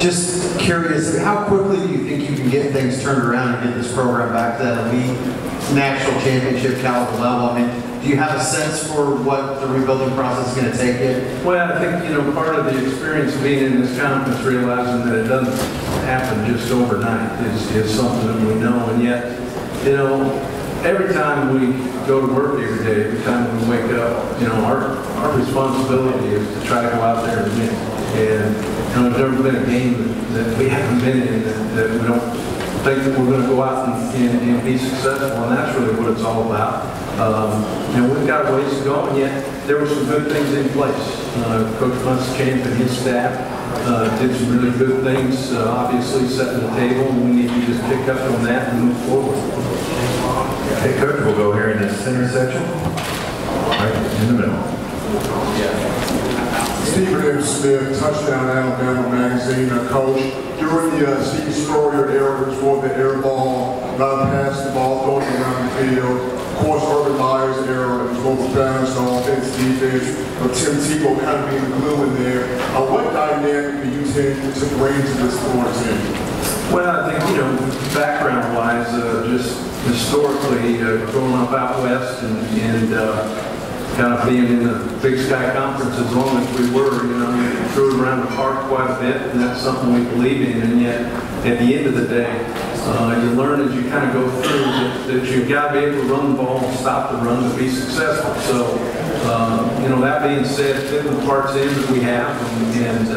Just curious, how quickly do you think you can get things turned around and get this program back to that elite national championship caliber level? I mean, do you have a sense for what the rebuilding process is going to take you? Well, I think, part of the experience of being in this conference, realizing that it doesn't happen just overnight is something that we know. And yet, every time we go to work every day, every time we wake up, our responsibility is to try to go out there and win. And there's never been a game that we haven't been in that we don't think that we're going to go out and be successful, and that's really what it's all about. And we've got a ways to go, and yet there were some good things in place. Coach Muschamp and his staff did some really good things, obviously setting the table, and we need to just pick up on that and move forward. Okay, Coach, we'll go here in the center section, right in the middle. Stephen M. Smith, Touchdown Alabama Magazine. Coach, during the Steve Spurrier era, which was the air ball, non-pass the ball, going around the field. Of course, Urban Meyer's era, it was both balanced offense, defense, but Tim Tebow kind of being the glue in there. What dynamic do you think to bring to this sport team? Well, I think, background-wise, just historically, growing up out west and kind of being in the Big Sky Conference as long as we were, we threw it around the park quite a bit, and that's something we believe in. And yet, at the end of the day, you learn as you kind of go through that you've got to be able to run the ball and stop the run to be successful. So, that being said, fitting the parts in that we have and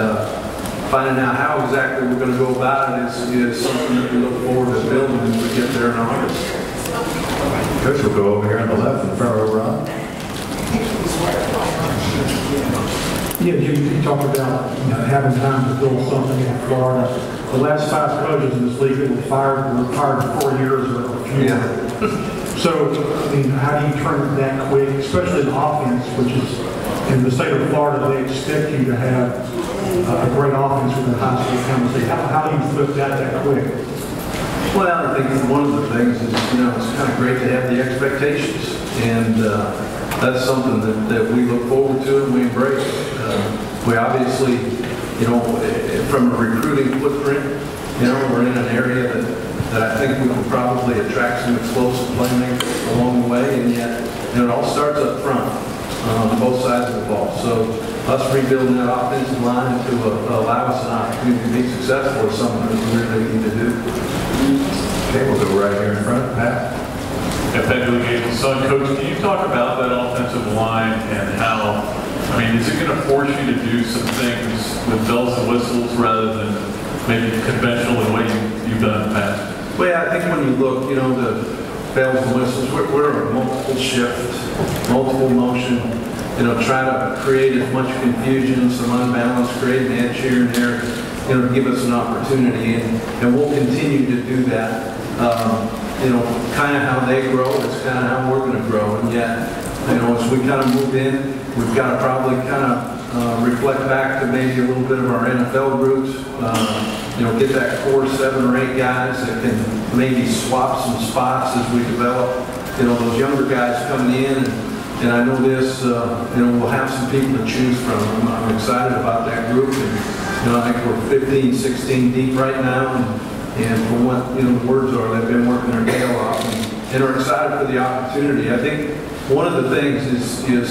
finding out how exactly we're going to go about it is something that we look forward to building as we get there in August. Coach, we'll go over here on the left in front row, Ron. Yeah, you talked about having time to build something in Florida. The last 5 coaches in this league that were fired in 4 years or fewer. Yeah. So, how do you turn that quick, especially in offense, which is in the state of Florida, they expect you to have a great offense with a high school compensation. How do you flip that quick? Well, I think one of the things is, it's kind of great to have the expectations. And that's something that we look forward to and we embrace. We obviously, from a recruiting footprint, we're in an area that I think we can probably attract some explosive playmakers along the way, and yet it all starts up front on both sides of the ball. So us rebuilding that offensive line to allow us an opportunity to be successful is something that we really need to do. Okay, we'll go right here in front, Pat. Pedro Gable's son. Coach, can you talk about that offensive line and how, is it going to force you to do some things with bells and whistles rather than maybe conventional the way you've done in the past? Well, I think when you look, the bells and whistles, we're a multiple shift, multiple motion, try to create as much confusion, some unbalance, create an edge here and there, to give us an opportunity, and we'll continue to do that. Kind of how they grow, it's kind of how we're going to grow. And yet, as we kind of move in, we've got to probably kind of reflect back to maybe a little bit of our NFL roots. Get that core 7 or 8 guys that can maybe swap some spots as we develop. Those younger guys coming in, and I know this. We'll have some people to choose from. I'm excited about that group, and I think we're 15, 16 deep right now. And from what the words are, they've been working their tail off and are excited for the opportunity. I think one of the things is you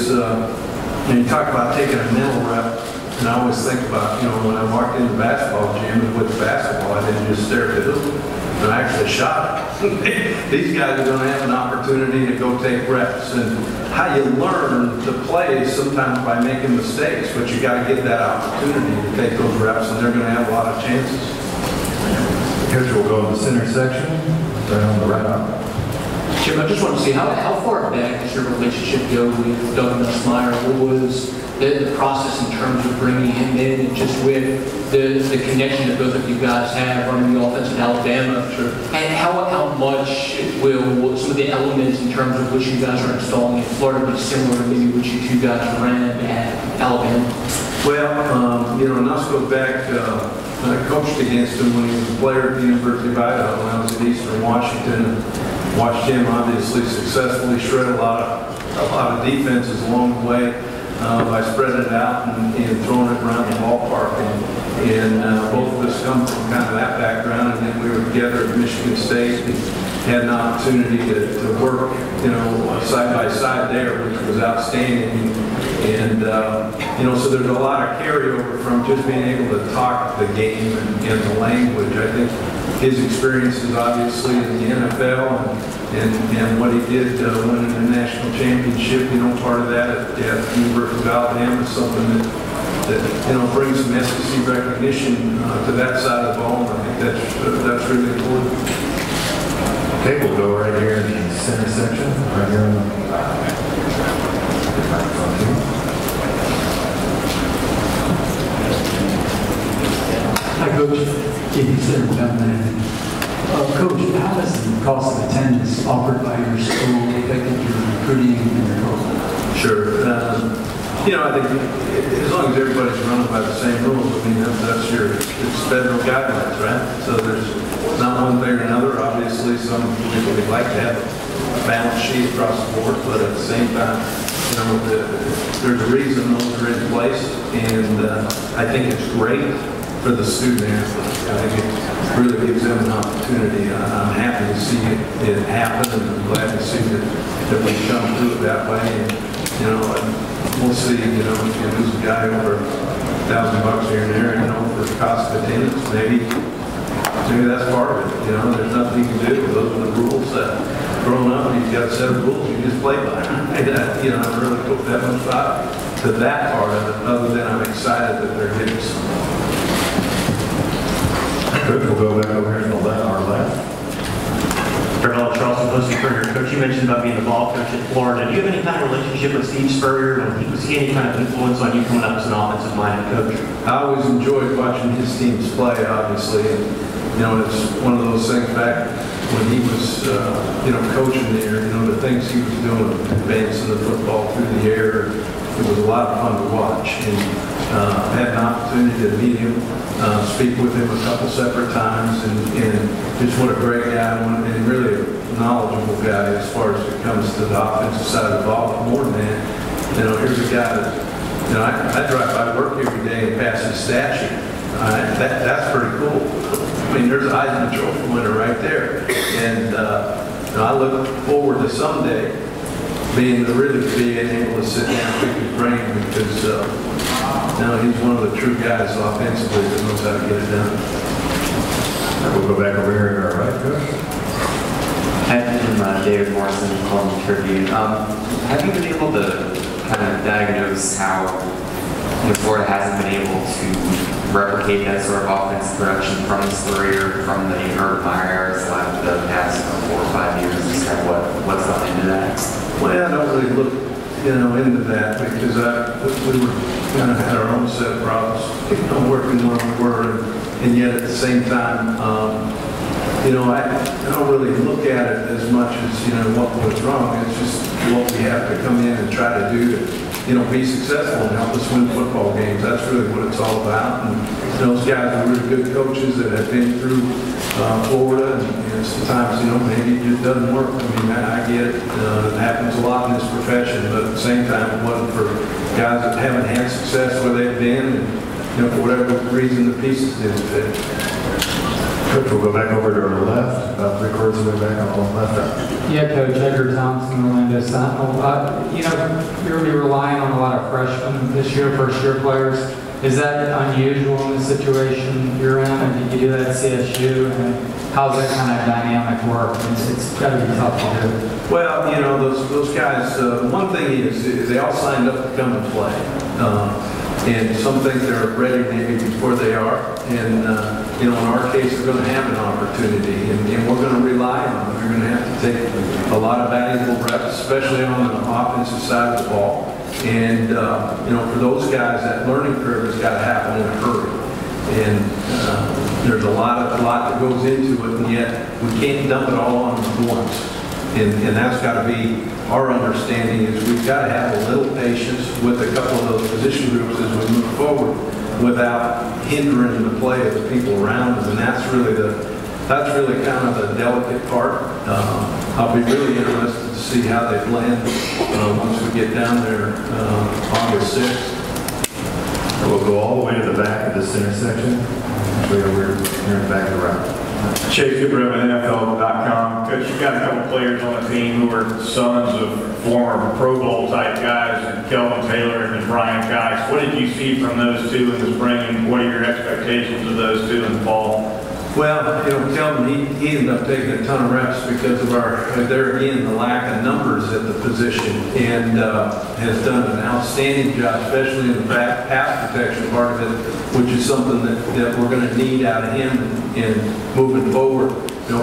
talk about taking a mental rep, and I always think about when I walked into the basketball gym and with the basketball, I didn't just stare at it, but I actually shot it. These guys are going to have an opportunity to go take reps, and how you learn to play is sometimes by making mistakes, but you got to get that opportunity to take those reps, and they're going to have a lot of chances. Coach, we'll go in the center section, right on the right arm. Jim, I just want to see how far back does your relationship go with Doug Nussmeier? What was the process in terms of bringing him in, and just with the connection that both of you guys have running the offense in Alabama? Sure. And how much will some of the elements in terms of what you guys are installing in Florida be similar to maybe what you 2 guys ran at Alabama? Well, Nuss goes back. I coached against him when he was a player at the University of Idaho when I was at Eastern Washington, and watched him obviously successfully shred a lot of defenses along the way by spreading it out and throwing it around the ballpark. And both of us that background, and then we were together at Michigan State and had an opportunity to work, side by side there, which was outstanding. And so there's a lot of carryover from just being able to talk the game and the language. I think his experiences, obviously, in the NFL and what he did winning the national championship, part of that at the University of Alabama is something that brings some SEC recognition to that side of the ball. And I think that's really important. Okay, we'll go right here in the center section, right here on the Hi, Coach. Keith Center down there. Coach, how has the cost of attendance offered by your school affected your recruiting and your program? Sure. I think as long as everybody's running by the same rules, it's federal guidelines, right? So there's not one thing or another. Obviously, some people would like to have a balance sheet across the board, but at the same time, there's a reason those are in place, and I think it's great for the student athlete. I think it really gives them an opportunity. I'm happy to see it happen, and I'm glad to see that we come through it that way. And, we'll see, if you lose a guy over $1,000 here and there, for the cost of attendance, maybe that's part of it. There's nothing you can do. Those are the rules that growing up, you've got a set of rules you just play by. I really put that much thought to that part of it, other than I'm excited that they're getting some. Good, we'll go back over here to our left. Charles, posting for your coach, you mentioned about being the ball coach at Florida. Do you have any kind of relationship with Steve Spurrier? Was he any kind of influence on you coming up as an offensive-minded coach? I always enjoyed watching his teams play, obviously. And, it's one of those things back when he was, coaching there, the things he was doing, advancing the football through the air. It was a lot of fun to watch. And I had an opportunity to meet him, speak with him a couple separate times, and just what a great guy, and really a knowledgeable guy as far as it comes to the offensive side of the ball. But more than that, here's a guy that, I drive by work every day and pass his stat sheet. That's pretty cool. I mean, there's a Heisman Trophy winner right there. And I look forward to someday being able to sit down and pick his brain, because he's one of the true guys offensively that knows how to get it done. We'll go back over here to our right, Coach. I'm David Morrison, Columbia Tribune. Have you been able to kind of diagnose how Florida hasn't been able to replicate that sort of offensive production from Spurrier, from the Urban Meyer eras the past 4 or 5 years? Is kind of what's gone into that? Well, I don't really look, into that, because we were kind of had our own set of problems, working where we were, and yet at the same time, I don't really look at it as much as, what was wrong. It's just what we have to come in and try to do to, be successful and help us win football games. That's really what it's all about. And those guys are really good coaches that have been through Florida, and sometimes, maybe it just doesn't work. I mean, I get it. It happens a lot in this profession, but at the same time, it wasn't for guys that haven't had success where they've been, and, for whatever reason, the pieces didn't fit. Coach, we'll go back over to our left, about 3/4 of the way back on the left. Yeah, Coach, Edgar Thompson, Orlando Sentinel. You're going to be relying on a lot of freshmen this year, first-year players. Is that unusual in the situation you're in? And did you do that at CSU? And how's that kind of dynamic work? It's got to be tough to do. Well, those guys, one thing is they all signed up to come and play. And some think they're ready maybe before they are. And, in our case, they're going to have an opportunity, and we're going to rely on them. We're going to have to take a lot of valuable reps, especially on the offensive side of the ball. And, for those guys, that learning curve has got to happen in a hurry. And there's a lot that goes into it, and yet we can't dump it all on them at once. And that's got to be our understanding, is we've got to have a little patience with a couple of those position groups as we move forward without hindering the play of the people around us. And that's really kind of the delicate part. I'll be really interested to see how they blend once we get down there August 6th. We'll go all the way to the back of this intersection. We're here in the back of the round. Chase Cooper with NFL.com. Coach, you've got a couple players on the team who are sons of former Pro Bowl type guys, and Kelvin Taylor and Brian Cox. What did you see from those two in the spring, and what are your expectations of those two in the fall? Well, Kelvin, he ended up taking a ton of reps because of the lack of numbers at the position, and has done an outstanding job, especially in the pass protection part of it, which is something that we're going to need out of him in moving forward.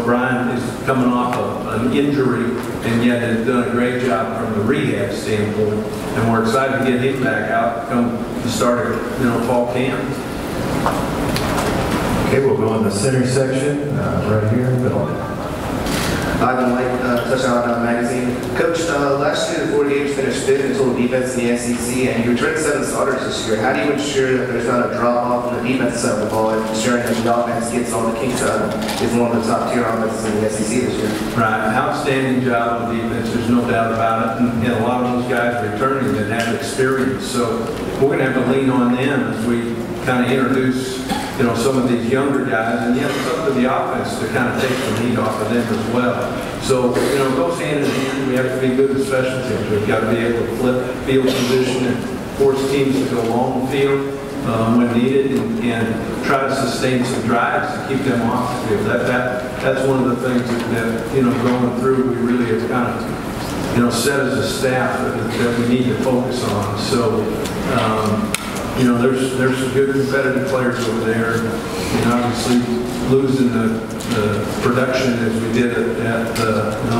Brian is coming off of an injury, and yet has done a great job from the rehab standpoint, and we're excited to get him back out come the start of fall camp. Okay, we'll go in the center section, right here in the middle. Ivan White, Touchdown Magazine. Coach, last year the 48 finished fifth in total defense in the SEC, and you returned 7 starters this year. How do you ensure that there's not a drop-off on the defense side of the ball, and ensuring that the offense gets on the Kings side is one of the top-tier offenses in the SEC this year? Right, outstanding job on defense, there's no doubt about it, and a lot of those guys returning that have experience, so we're going to have to lean on them as we kind of introduce some of these younger guys, and yet it's up to the offense to kind of take the lead off of them as well. So, it goes hand in hand. We have to be good at special teams. We've got to be able to flip field position and force teams to go long the field when needed, and try to sustain some drives to keep them off the field. That's one of the things that going through, we really have kind of set as a staff that we need to focus on. So. There's some good competitive players over there. Obviously, losing the production as we did at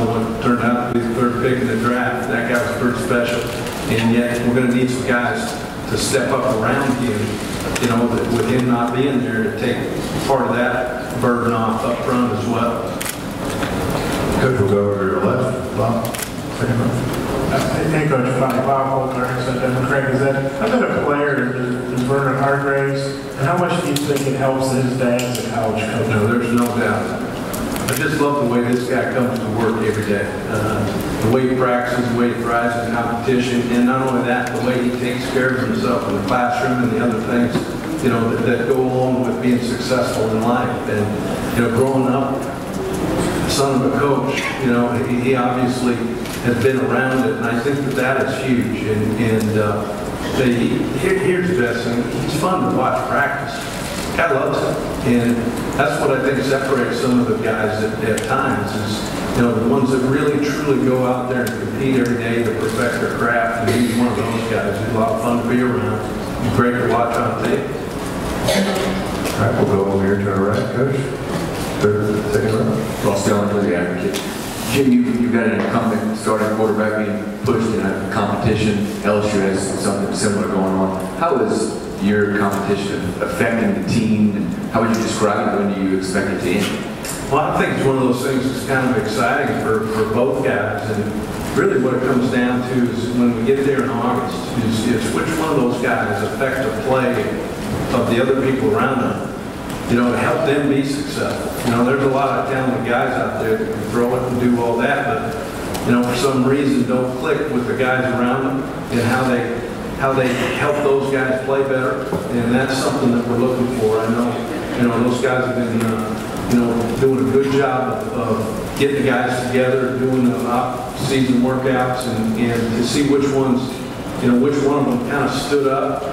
what turned out to be the third pick in the draft, that guy was pretty special. And yet, we're going to need some guys to step up around him, with him not being there to take part of that burden off up front as well. Coach, we'll go over to your left. Bob, second row. Hey, Coach, Bob Holker, Democrat Gazette. I've been a player in Vernon Hargraves, and how much do you think it helps his dad as a college coach? No, there's no doubt. I just love the way this guy comes to work every day. The way he practices, the way he thrives in competition, and not only that, the way he takes care of himself in the classroom and the other things, that go along with being successful in life. And, growing up, son of a coach, he obviously has been around it, and I think that is huge. Here's the best thing: he's fun to watch practice. Guy loves it, and that's what I think separates some of the guys at times is the ones that really truly go out there and compete every day to perfect their craft. And he's one of those guys. He's a lot of fun to be around. He's great to watch on tape. All right, we'll go over here to our right, Coach. Second row. Ross Dillon for the Advocate. Jim, you've got an incumbent starting quarterback being pushed in a competition. LSU has something similar going on. How is your competition affecting the team, and how would you describe it? When do you expect it to end? Well, I think it's one of those things that's kind of exciting for both guys. And really what it comes down to is when we get there in August, is which one of those guys affect the play of the other people around them, to help them be successful. There's a lot of talented guys out there that can throw it and do all that, but, for some reason don't click with the guys around them and how they help those guys play better. And that's something that we're looking for. I know, those guys have been, doing a good job of getting the guys together, doing the off-season workouts, and to see which ones, which one of them kind of stood up,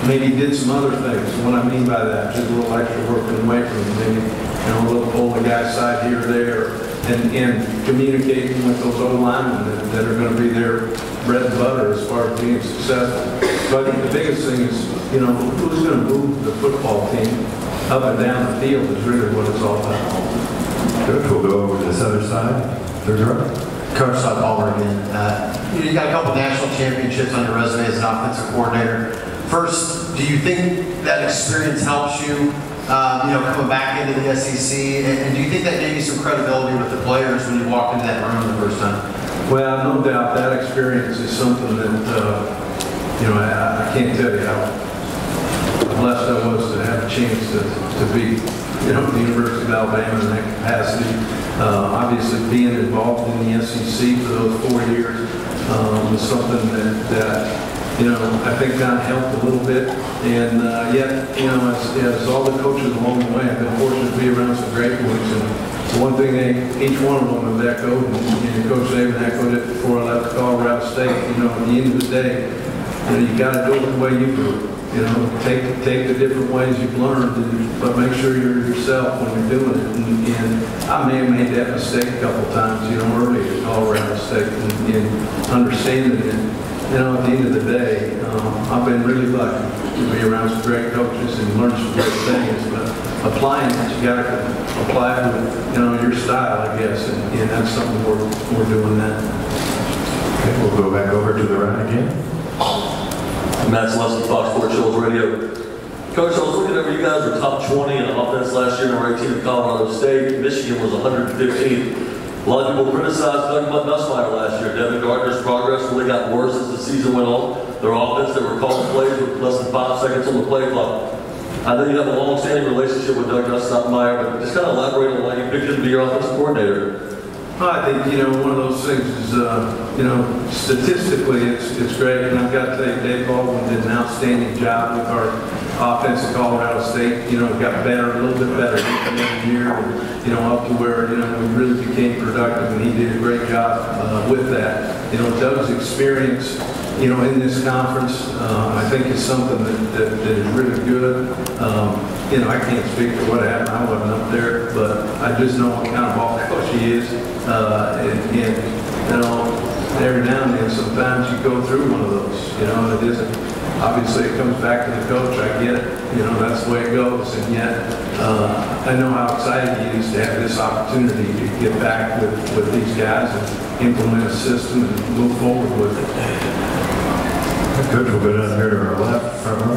maybe did some other things. What I mean by that, just a little extra working away from them, maybe, a little pull the guy's side here or there, and communicating with those old linemen that are going to be their bread and butter as far as being successful. So I think the biggest thing is, who's going to move the football team up and down the field is really what it's all about. Coach, we'll go over to this other side. Third row. Coach Palmer again. You got a couple national championships on your resume as an offensive coordinator. First, do you think that experience helps you, coming back into the SEC? And do you think that gave you some credibility with the players when you walked into that room the first time? Well, no doubt that experience is something that, I can't tell you how blessed I was to have a chance to be, at the University of Alabama in that capacity. Obviously, being involved in the SEC for those 4 years was something that I think that helped a little bit. And yet, as all the coaches along the way, I've been fortunate to be around some great ones. And the one thing each one of them have echoed, and Coach Saban echoed it before I left Colorado State, at the end of the day, you got to do it the way you do it. Take the different ways you've learned, but make sure you're yourself when you're doing it. And I may have made that mistake a couple times, early at Colorado State, and understanding it. At the end of the day, I've been really lucky to be around some great coaches and learn some great things. But applying it, you got to apply it with, your style, I guess, and that's something we're doing that. Okay, we'll go back over to the right again. Matt Celeste, Fox Sports Shows Radio. Coach, I was looking over, you guys were top 20 in offense last year, number 18 at Colorado State. Michigan was 115th. A lot of people criticized Doug Nussmeier last year. Devin Gardner's progress really got worse as the season went on. Their offense, they were calling plays with less than 5 seconds on the play clock. I know you have a long-standing relationship with Doug Nussmeier, but just kind of elaborate on why you picked him to be your offensive coordinator. I think, one of those things is, statistically it's great. And I've got to say, Dave Baldwin did an outstanding job with our offense at Colorado State. Got better, a little bit better every year, and, up to where, we really became productive, and he did a great job with that. Doug's experience, in this conference, I think is something that is really good. I can't speak for what happened. I wasn't up there, but I just know what kind of ball coach he is. Every now and then, sometimes you go through one of those. It isn't. Obviously, it comes back to the coach. I get it. That's the way it goes. And yet, I know how excited he is to have this opportunity to get back with these guys and implement a system and move forward with it. Coach, we'll go down here to our left, front row.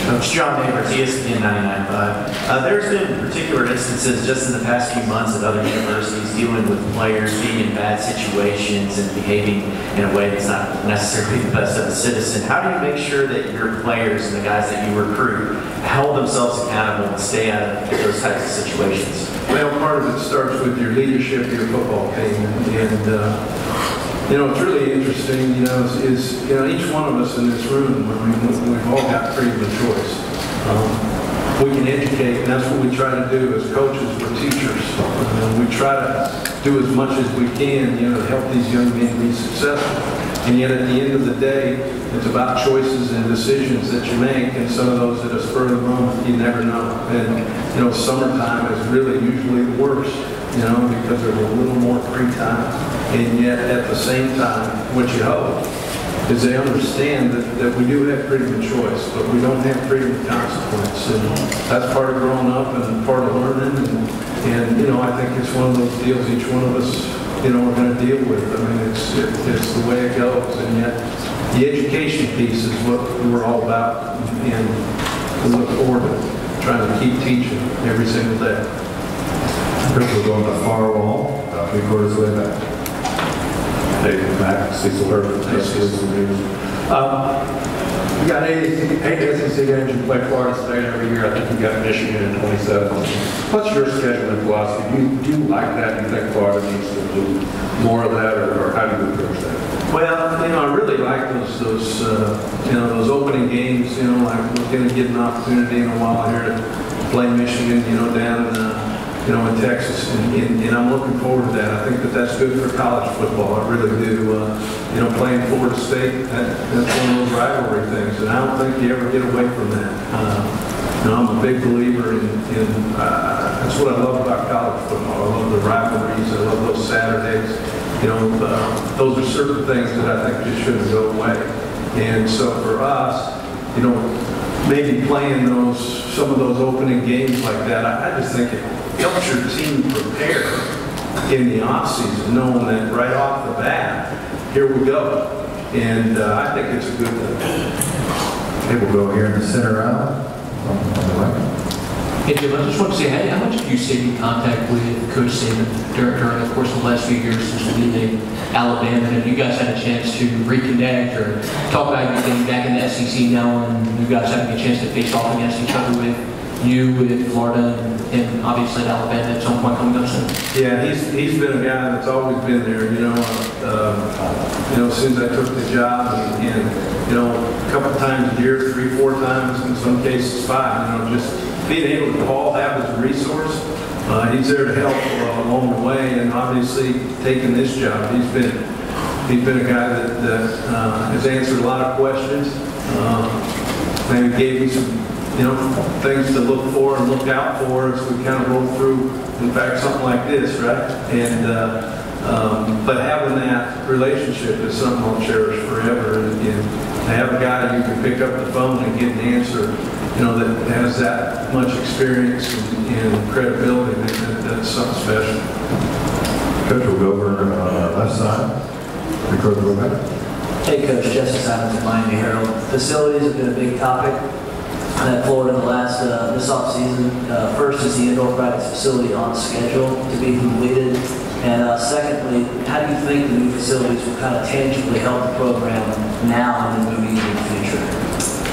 Coach John Neighbors, ESPN 99.5. There's been particular instances just in the past few months at other universities dealing with players being in bad situations and behaving in a way that's not necessarily the best of a citizen. How do you make sure that your players and the guys that you recruit hold themselves accountable and stay out of those types of situations? Well, part of it starts with your leadership of your football team. And it's really interesting, each one of us in this room, we've all got freedom of choice. We can educate, and that's what we try to do as coaches. We're teachers. We try to do as much as we can, to help these young men be successful. And yet at the end of the day, it's about choices and decisions that you make, and some of those at a spur of the moment, you never know. And, summertime is really usually the worst, because there's a little more free time. And yet, at the same time, what you hope is they understand that we do have freedom of choice, but we don't have freedom of consequence. And that's part of growing up and part of learning. And I think it's one of those deals each one of us, are going to deal with. I mean, it's the way it goes. And yet, the education piece is what we're all about. And we look forward to trying to keep teaching every single day. We'll go on the far wall, about 3/4 way back. Hey, Matt, Cecil Herbert. You got 8 SEC games. You play Florida State every year. I think you got Michigan in 27. What's your scheduling philosophy? Do you like that? Do you think Florida needs to do more of that, or how do you approach that? Well, I really like those opening games. Like we're going to get an opportunity in a while here to play Michigan. Down in Texas, and I'm looking forward to that. I think that's good for college football. I really do. Playing Florida State, that's one of those rivalry things, and I don't think you ever get away from that. I'm a big believer in that's what I love about college football. I love the rivalries. I love those Saturdays. Those are certain things that I think just shouldn't go away. And so for us, maybe playing some of those opening games like that, I just think it helps your team prepare in the offseason, knowing that right off the bat, here we go. And I think it's a good thing. Okay, we'll go here in the center aisle. On the right. Hey Jim, I just want to say, how much have you stayed in contact with Coach Saban during the course of the last few years since leaving Alabama? And have you guys had a chance to reconnect or talk about you getting back in the SEC now, and you guys having a chance to face off against each other with you in Florida and obviously in Alabama at some point coming up soon? Yeah, he's been a guy that's always been there. As soon as I took the job, and a couple times a year, 3-4 times, in some cases 5. Just being able to call that as a resource. He's there to help along the way, and obviously taking this job, he's been a guy that has answered a lot of questions. Maybe gave me some things to look for and look out for as we kind of roll through, in fact, something like this, right? But having that relationship is something I'll cherish forever. And to have a guy you can pick up the phone and get an answer, that has that much experience and credibility, that's something special. Coach, we'll go over on the left side. Record the movement. Hey, Coach, Jesse Simons at Miami Herald. Facilities have been a big topic at Florida in the last this offseason. First, is the indoor practice facility on schedule to be completed? And secondly, how do you think the new facilities will kind of tangibly help the program now and then moving into the future?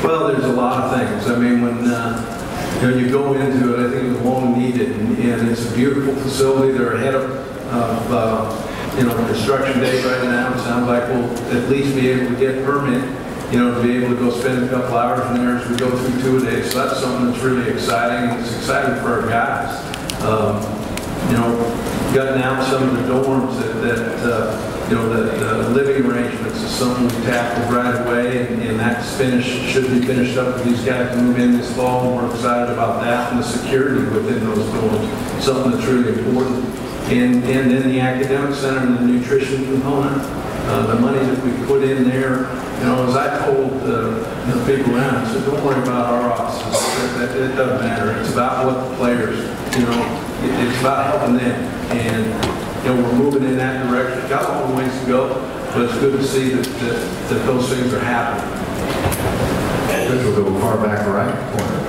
Well, there's a lot of things. I mean, when you go into it, I think it's long needed, and it's a beautiful facility. They're ahead of construction date right now. It sounds like we'll at least be able to get permit, to be able to go spend a couple hours in there as we go through 2 days. So that's something that's really exciting, and it's exciting for our guys. Gutting out some of the dorms the living arrangements is something we tackled right away, and that's should be finished up for these guys to move in this fall, and we're excited about that, and the security within those dorms, something that's really important. And then the academic center and the nutrition component, the money that we put in there, as I told the people around, I said, don't worry about our offices, it doesn't matter. It's about what the players, it's about helping them. And we're moving in that direction. Got a long ways to go, but it's good to see that those things are happening. This will go far back right corner.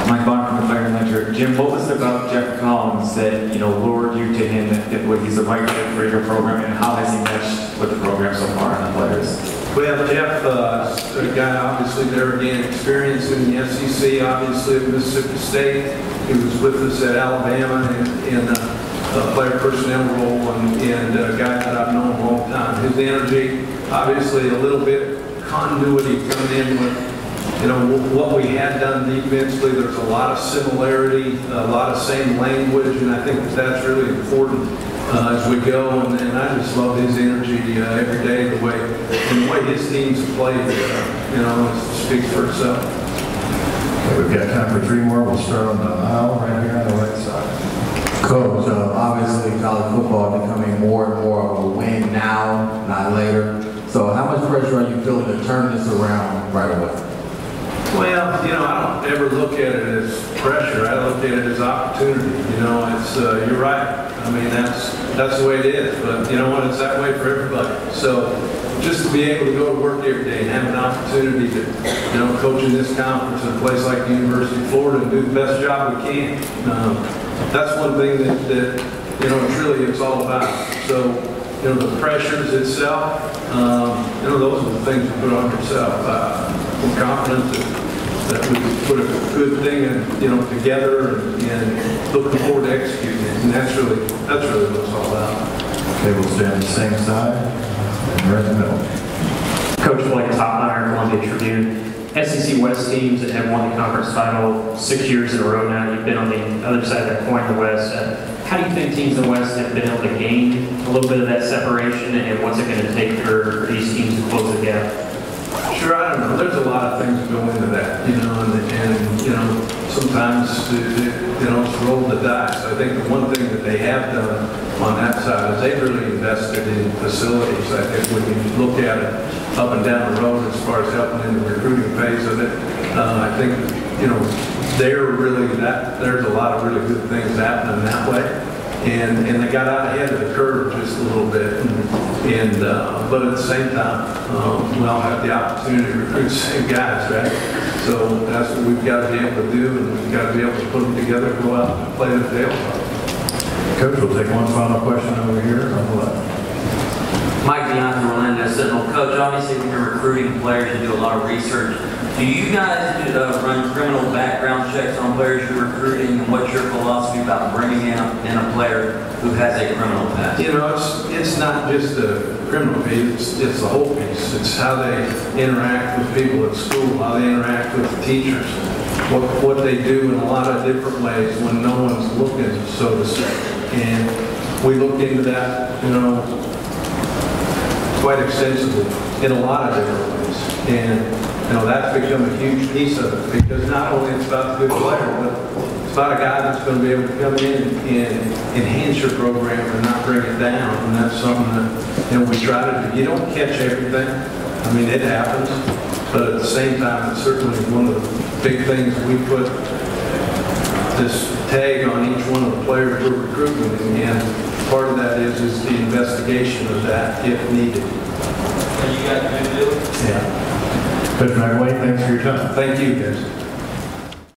Mike Bond from the Fire Ledger. Jim, what was it about Jeff Collins that lured you to him that he's the right fit for your program, and how has he meshed with the program so far and the players? Well, Jeff, a guy obviously there again, experienced in the SEC, obviously at Mississippi State. He was with us at Alabama in a player personnel role, and a guy that I've known a long time. His energy, obviously a little bit continuity coming in with what we had done defensively. There's a lot of similarity, a lot of same language, and I think that's really important as we go. And I just love his energy every day, the way his teams have played. It speaks for itself. Okay, we've got time for 3 more. We'll start on the aisle right here on the right side. Coach, obviously college football is becoming more and more of a win now, not later. So how much pressure are you feeling to turn this around right away? Well, I don't ever look at it as pressure. I look at it as opportunity. It's you're right. I mean, that's the way it is. But you know what? It's that way for everybody. So just to be able to go to work every day and have an opportunity to, coach in this conference in a place like the University of Florida and do the best job we can. That's one thing that it's all about. So, the pressures itself, those are the things you put on yourself. I'm confident that we put a good thing together and looking forward to executing it. And that's really what it's all about. Okay, we'll stay on the same side and right in the middle. Coach Blake Topmeyer, Columbia Tribune. SEC West teams that have won the conference title 6 years in a row now. You've been on the other side of that coin in the West. How do you think teams in the West have been able to gain a little bit of that separation, and what's it going to take for these teams to close the gap? Sure, I don't know. There's a lot of things that go into that, and sometimes it's roll the dice. I think the one thing that they have done on that side is they've really invested in facilities. I think when you look at it up and down the road as far as helping in the recruiting phase of it, I think there's a lot of really good things happening that way. And they got out ahead of the curve just a little bit. But at the same time, we all have the opportunity to recruit the same guys, right? So that's what we've got to be able to do, and we've got to be able to put them together, go out and play the tail. Coach, we'll take one final question over here on the left. Mike Dionne, Orlando Sentinel. Coach, obviously when you're recruiting players, you do a lot of research. Do you guys run criminal background checks on players you're recruiting, and what's your philosophy about bringing in a player who has a criminal past? You know, it's not just the criminal piece, it's the whole piece. It's how they interact with people at school, how they interact with the teachers, what they do in a lot of different ways when no one's looking, so to say. And we look into that, you know, quite extensively in a lot of different ways. And, you know, that's become a huge piece of it, because not only it's about the good player, but it's about a guy that's going to be able to come in and enhance your program and not bring it down. And that's something that, you know, we try to do. You don't catch everything. I mean, it happens. But at the same time, it's certainly one of the big things we put this tag on each one of the players we're recruiting. And part of that is the investigation of that if needed. And you got a good deal? Yeah. Coach McElwain, thanks for your time. Thank you, guys.